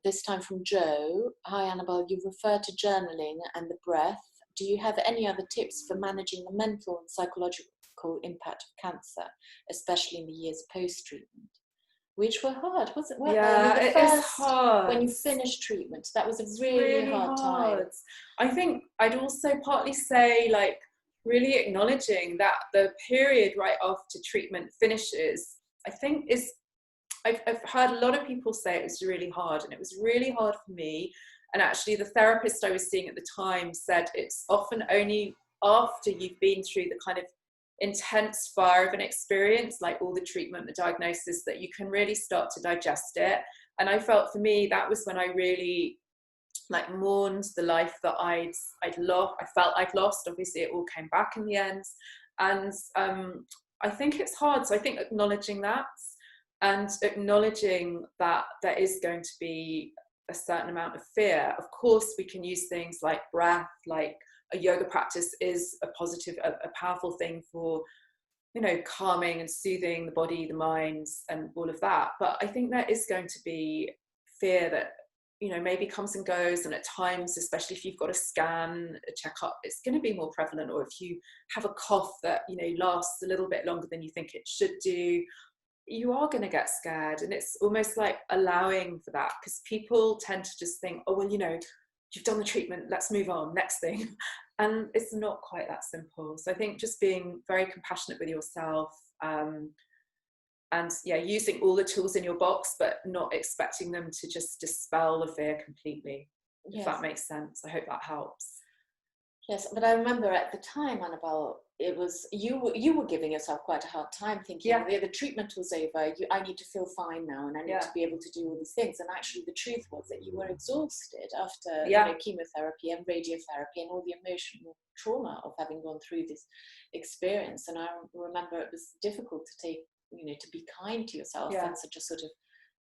this time from Joe. Hi Annabel, you've referred to journaling and the breath. Do you have any other tips for managing the mental and psychological impact of cancer, especially in the years post-treatment? Which were hard, wasn't it? Yeah, it is hard. When you finished treatment, that was a really hard time. I think I'd also partly say, like, really acknowledging that the period right after treatment finishes, I think I've heard a lot of people say it was really hard, and it was really hard for me. And actually the therapist I was seeing at the time said it's often only after you've been through the kind of intense fire of an experience, like all the treatment, the diagnosis, that you can really start to digest it. And I felt for me that was when I really like mourned the life that I'd lost. I felt I'd lost. Obviously, it all came back in the end, and I think it's hard. So I think acknowledging that, and acknowledging that there is going to be a certain amount of fear. Of course, we can use things like breath, like a yoga practice is a positive, a powerful thing for, you know, calming and soothing the body, the mind, and all of that. But I think there is going to be fear that, you know, maybe comes and goes, and at times, especially if you've got a scan, a checkup, it's going to be more prevalent. Or if you have a cough that, you know, lasts a little bit longer than you think it should do, you are going to get scared. And it's almost like allowing for that, because people tend to just think, oh, well, you know, you've done the treatment, let's move on, next thing. And it's not quite that simple. So I think just being very compassionate with yourself, and yeah, using all the tools in your box, but not expecting them to just dispel the fear completely. Yes. If that makes sense. I hope that helps. Yes, but I remember at the time, Annabel, it was you were giving yourself quite a hard time, thinking, yeah, the treatment was over. I need to feel fine now, and I need to be able to do all these things. And actually, the truth was that you were exhausted after you know, chemotherapy and radiotherapy and all the emotional trauma of having gone through this experience. And I remember it was difficult to take, you know, to be kind to yourself and to just sort of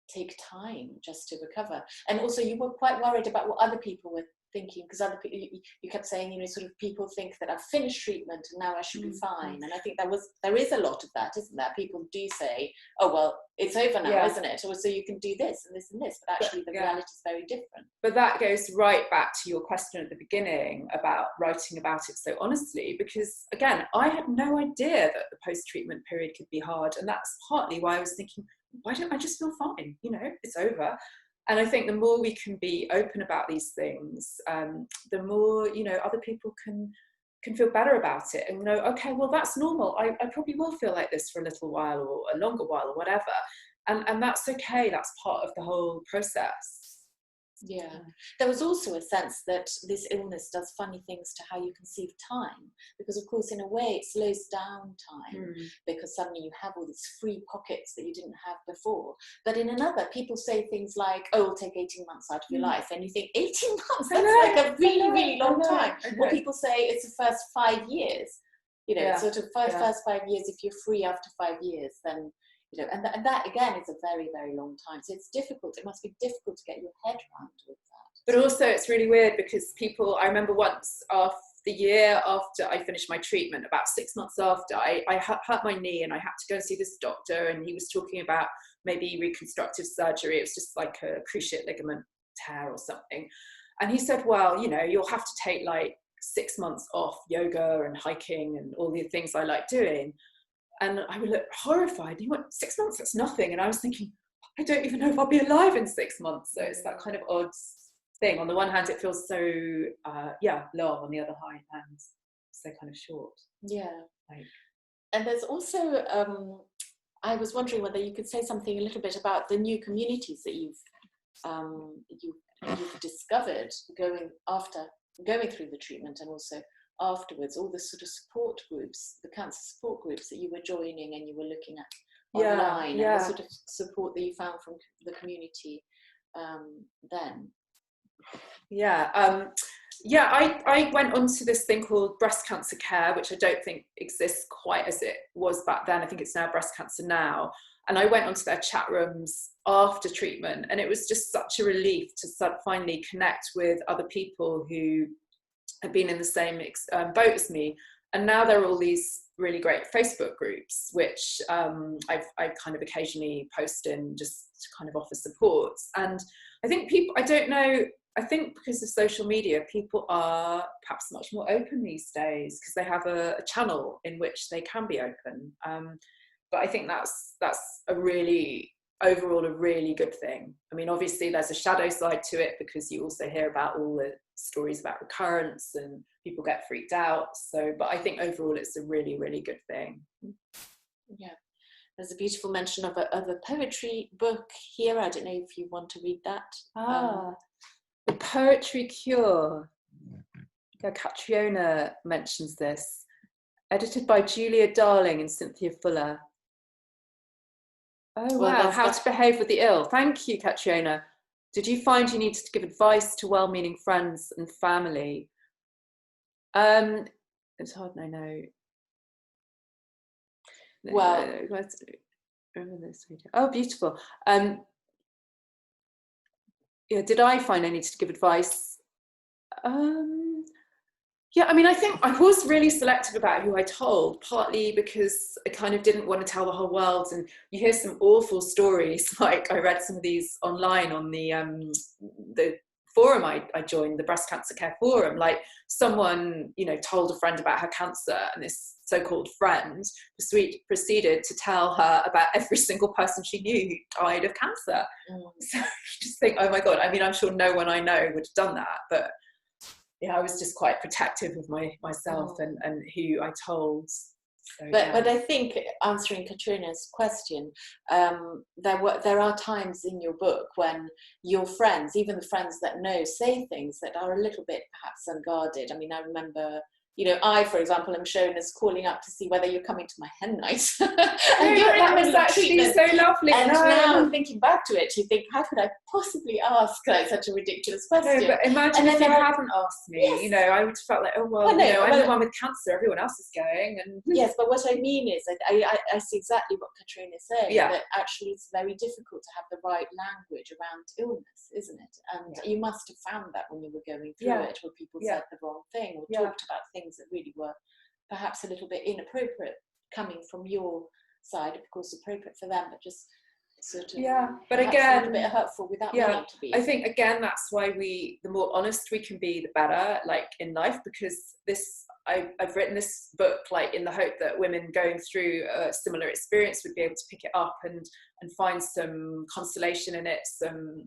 take time just to recover. And also, you were quite worried about what other people were thinking, because other people, you kept saying, you know, sort of people think that I've finished treatment and now I should be fine. And I think there is a lot of that, isn't there? People do say, oh, well, it's over now, isn't it? Or so you can do this and this and this, but actually the reality is very different. But that goes right back to your question at the beginning about writing about it so honestly, because again, I had no idea that the post-treatment period could be hard. And that's partly why I was thinking, why don't I just feel fine? You know, it's over. And I think the more we can be open about these things, the more, you know, other people can feel better about it and know, okay, well, that's normal. I probably will feel like this for a little while or a longer while or whatever. And that's okay. That's part of the whole process. Yeah. There was also a sense that this illness does funny things to how you conceive time, because of course in a way it slows down time, because suddenly you have all these free pockets that you didn't have before. But in another, people say things like, oh, it'll take 18 months out of your life, and you think 18 months, that's like a really, really long time. Or people say it's the first 5 years, you know, sort of first 5 years. If you're free after 5 years, then you know, and that again is a very, very long time. So it's difficult. It must be difficult to get your head around with that. But also it's really weird because people, I remember once the year after I finished my treatment, about 6 months after, I hurt my knee and I had to go and see this doctor, and he was talking about maybe reconstructive surgery. It was just like a cruciate ligament tear or something. And he said, well, you know, you'll have to take like 6 months off yoga and hiking and all the things I like doing. And I would look horrified. He went, 6 months, that's nothing. And I was thinking, I don't even know if I'll be alive in 6 months. So it's that kind of odd thing. On the one hand, it feels so, long. On the other hand, so kind of short. Yeah. And there's also, I was wondering whether you could say something a little bit about the new communities that you've discovered going through the treatment, and also afterwards, all the sort of support groups, the cancer support groups that you were joining and you were looking at online, and the sort of support that you found from the community then. I went onto this thing called Breast Cancer Care, which I don't think exists quite as it was back then. I think it's now Breast Cancer Now. And I went onto their chat rooms after treatment, and it was just such a relief to finally connect with other people who had been in the same boat as me. And now there are all these really great Facebook groups, which I kind of occasionally post in just to kind of offer support. And I think people, I don't know, I think because of social media, people are perhaps much more open these days because they have a channel in which they can be open. But I think that's overall a really good thing. I mean, obviously there's a shadow side to it because you also hear about all the stories about recurrence and people get freaked out. But I think overall it's a really, really good thing. Yeah. There's a beautiful mention of a poetry book here. I don't know if you want to read that. The Poetry Cure. Yeah, Catriona mentions this. Edited by Julia Darling and Cynthia Fuller. Oh, wow. How to Behave with the Ill. Thank you, Catriona. Did you find you needed to give advice to well-meaning friends and family? It's hard, I know. Well, remember this video. Oh, beautiful. Yeah, did I find I needed to give advice? Yeah, I mean, I think I was really selective about who I told, partly because I kind of didn't want to tell the whole world. And you hear some awful stories. Like I read some of these online on the forum I joined, the Breast Cancer Care Forum. Like someone, you know, told a friend about her cancer, and this so-called friend proceeded to tell her about every single person she knew who died of cancer. So you just think, oh my God, I mean, I'm sure no one I know would have done that, but yeah, I was just quite protective of myself and who I told. So, but I think, answering Katrina's question, there are times in your book when your friends, even the friends that know, say things that are a little bit perhaps unguarded. I mean, I remember, you know, I, for example, am shown as calling up to see whether you're coming to my hen night. And you're that was actually so lovely. And now thinking back to it, you think, how could I possibly ask like such a ridiculous question? No, but imagine if you hadn't asked me. Yes. You know, I would have felt like, oh well, you know, I'm the one with cancer. Everyone else is going. And yes, but what I mean is, I see exactly what Katrina is saying. Yeah. That actually it's very difficult to have the right language around illness, isn't it? And you must have found that when you were going through it, where people said the wrong thing or talked about things that really were perhaps a little bit inappropriate coming from your side. Of course, appropriate for them, but just sort of but again, a little bit hurtful without meaning to be. I think again that's why the more honest we can be, the better, like in life, because I've written this book like in the hope that women going through a similar experience would be able to pick it up and find some consolation in it, some,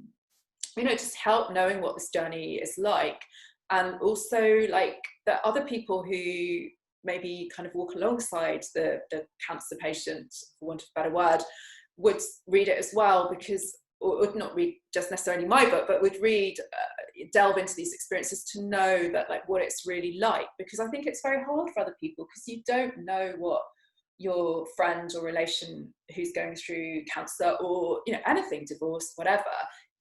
you know, just help knowing what this journey is like. And also like that other people who maybe kind of walk alongside the cancer patient, for want of a better word, would read it as well, because, or would not read just necessarily my book, but would delve into these experiences to know that like what it's really like. Because I think it's very hard for other people, because you don't know what your friend or relation who's going through cancer or, you know, anything, divorce, whatever,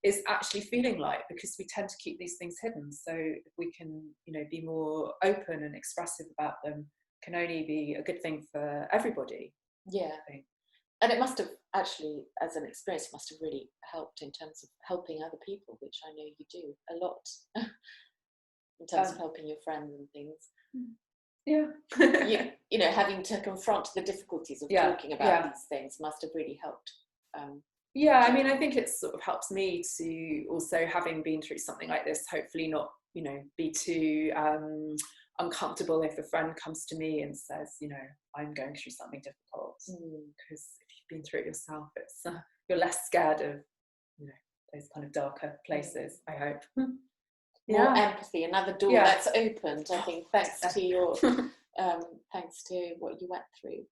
is actually feeling like, because we tend to keep these things hidden. So if we can, you know, be more open and expressive about them, can only be a good thing for everybody. Yeah. And it must have actually, as an experience, must have really helped in terms of helping other people, which I know you do a lot in terms of helping your friends and things. Yeah. you know, having to confront the difficulties of talking about these things must have really helped. I mean, I think it sort of helps me to also, having been through something like this, hopefully not, you know, be too uncomfortable if a friend comes to me and says, you know, I'm going through something difficult. Because if you've been through it yourself, it's you're less scared of, you know, those kind of darker places, I hope. More empathy, another door that's opened, I think, thanks to your thanks to what you went through.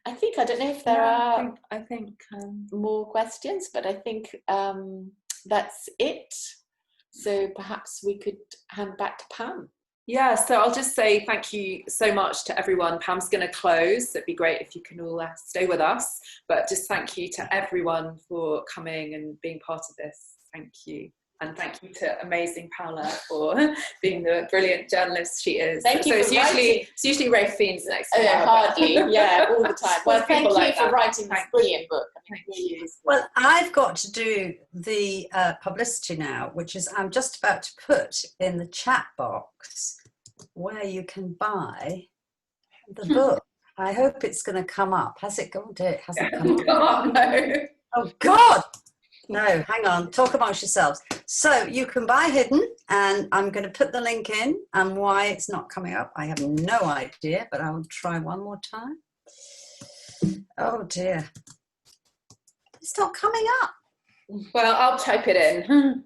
I think, I don't know if there are I think more questions, but I think that's it. So perhaps we could hand back to Pam. Yeah, so I'll just say thank you so much to everyone. Pam's going to close. It'd be great if you can all stay with us. But just thank you to everyone for coming and being part of this. Thank you. And thank you to amazing Paula for being the brilliant journalist she is. Thank you. So it's usually Ray Fiennes next to her. Hardly, all the time. Well, thank you like for writing this brilliant book. Thank you. Well, I've got to do the publicity now, which is I'm just about to put in the chat box where you can buy the book. I hope it's going to come up. Has it gone? It hasn't come up. No. Oh, God. No, hang on. Talk amongst yourselves. So you can buy Hidden, and I'm going to put the link in, and why it's not coming up, I have no idea, but I will try one more time. Oh, dear. It's not coming up. Well, I'll type it in.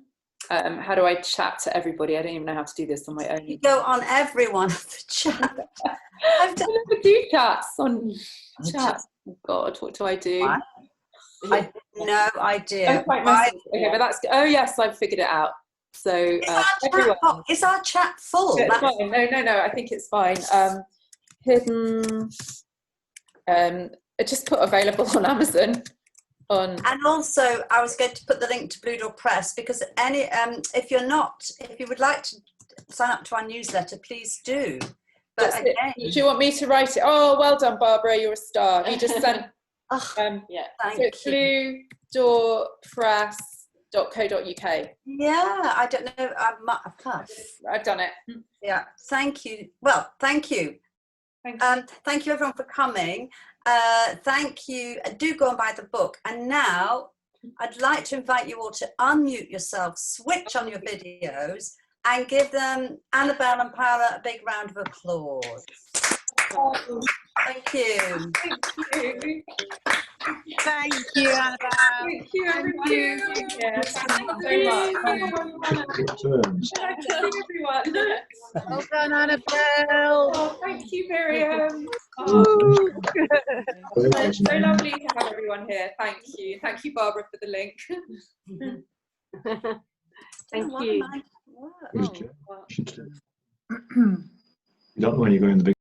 How do I chat to everybody? I don't even know how to do this on my own. You go on every one of the chat. I never do chats on chat. Oh, God, what do I do? What? I have no idea. Okay, but that's, oh yes, I've figured it out. So is our chat full? It's fine. No, I think it's fine. Hidden, I just put available on Amazon. on. And also, I was going to put the link to Blue Door Press, because if you would like to sign up to our newsletter, please do. But again, do you want me to write it? Oh, well done, Barbara, you're a star. You just sent yeah. So it's bluedoorpress.co.uk. Yeah, I don't know. I've done it. Yeah, thank you. Well, thank you. Thank you everyone for coming. Thank you. Do go and buy the book. And now I'd like to invite you all to unmute yourself, switch on your videos, and give them, Annabel and Paula, a big round of applause. Thank you. Thank you. Thank you, Annabel. Thank you, everyone. Yes, thank you so much. Nice to see everyone. Well done, Annabel. Oh, thank you, Miriam. Oh, so lovely to have everyone here. Thank you. Thank you, Barbara, for the link. Thank you. You don't know when you're going in the big